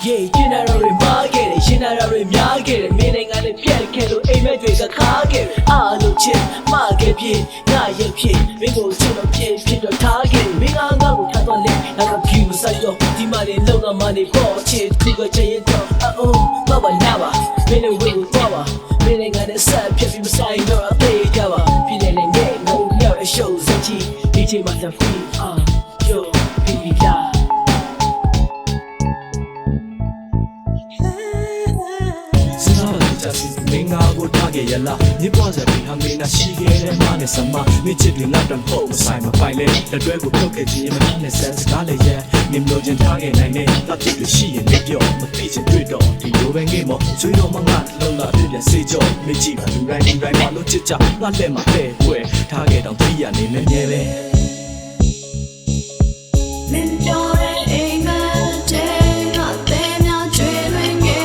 Yeah, generally market, generally market. Meaning I live here, can do a metric a target. I look chip, market pit, not yet pit. We go to the pit, the target. We are not cut on it. Like a few side of the money, low money, ball, chip, to a giant. Baba Nava, meaning we will power. Meaning I decide, people sign or a pay Java. Feeling a game, no, never shows that he must have free. Yo, baby, die. Minga go target yalla ni pause bi hame na shi ge de ma ne sama ni chit bi na dan ho sai ma pai le da dwe ko phok ke ji ma ne sense ka le ye ni mlo jin target nai ne ta chit bi shi yin ne pyo ma thi chin twi do di yo ben ge mo sui do ma nga lo la pye pye se jo me chi ba du rai ma lo chit cha nga le ma pe hwe target dong thi ya ne me nye be min jo de ai ma de nga te nya chwe lwen ge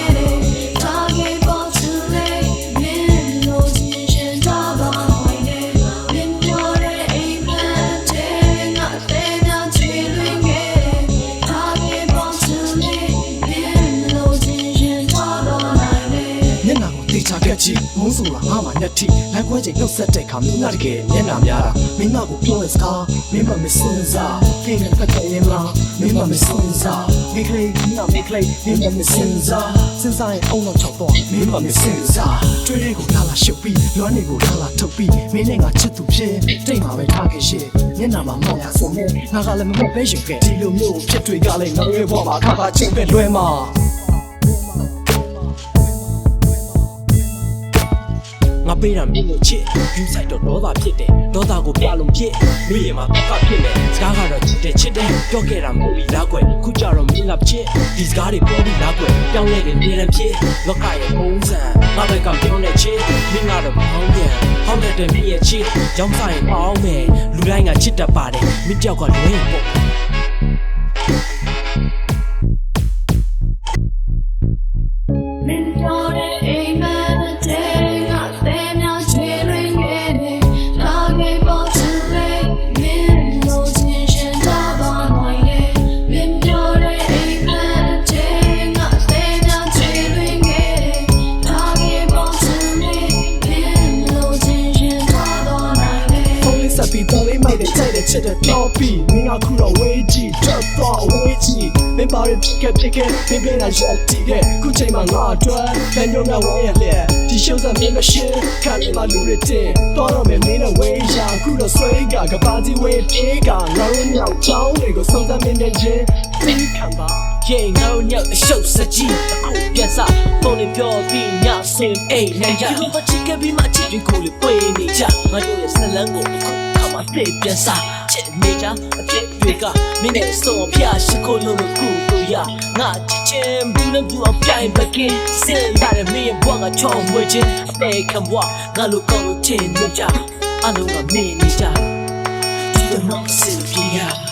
Chi musu la mama nyati lai kwa jing nok set tek kha mi na tke nyan na mya da mi na ko pyo ska mi ma mi sin sa king and fat yin la mi ma mi sin sa mi klei na mi klei mi ma mi sin sa sin sa yin aung nok chok to mi ma mi sin sa twe de ko la la ship pi lwan ni ko la la thuk pi mi ne nga chit tu phitတိတ်မှာပဲထားခဲ့ရှေ့ညနာမှာမောင်ရဆိုနေငါကလည်းမဟုတ်ပဲရှင်ခဲ့ဒီလိုမျိုးဖြစ်တွေ့ကြလေငါတို့ရဲ့ဘဝမှာခါခါချင်းပဲလွဲမှာပေးတာမြင်လို့ချစ်ယူဆိုင်တော့ဒေါသဖြစ်တယ်ဒေါသကိုပြလုံးဖြစ်မိရင်မှာပကဖြစ်မယ်စကားကတော့ချစ်တယ်ပြောခဲ့တာမဟုတ်ဘူးလားကွယ်ခုကြတော့မင်းလာဖြစ်ဒီစကားတွေပြောပြီးလားကွယ်ပြောင်းလဲတယ်နေရဖြစ်လောကရဲ့ပုံစံငါဘက်ကပြောင်းနေချစ်မင်းကတော့ဘောင်းပြန်ဟောင်းတဲ့မြင်ရဲ့ချစ်ရောင်းဆိုင်ပေါင်းမယ်လူတိုင်းကချစ်တတ်ပါတယ်မင်းတယောက်ကလွဲပေါ့မင်းတို့ရဲ့အိမ်မက်ချစ်တဲ့တော့ပြီးမင်းအခုတော့ဝေးကြည့်ထွက်တော့ဝေးကြည့်မင်းပါရဖြစ်ခဲ့မင်းပြန်လာရက်တည်ခဲ့ခုချိန်မှာငါအတွက်လမ်းကြောင်းများဝဲရလေဒီရှုံးစမင်းမရှိခံနေမှလူတွေတင်တော့တော့မင်းနဲ့ဝေးရအခုတော့ဆွဲကကပါစီဝေးပြေးကငါတို့မြောက်ချောင်းတွေကိုစုံစမ်းမင်းနဲ့ချင်းသိခံပါရဲ့ငါတို့ညအရှုပ်စကြီးအခုပြန်စားပုံနဲ့ပြောပြီးညဆင်အိမ်နဲ့ရဒီမှာချစ်ခဲ့ပြီးမှချစ်ရင်ကိုလေပွေးနေကြငါတို့ရဲ့ဇလန်းကိုပြေပြန်စားချစ်နေကြအဖြစ်တွေကမင်းနဲ့ဆုံးဖျားရှိခိုးလို့ကူကိုရငါချစ်ချင်းဘူးနဲ့ဘူးအပြိုင်ပကင်းစင်လာတဲ့မင်းရဲ့ဘဝကချောင်းမွေးခြင်းအပေခံဘဝငါလိုကောင်းလို့ချင်နေကြအလုံးကမင်းနေကြဒီတော့စစ်ပြေးရ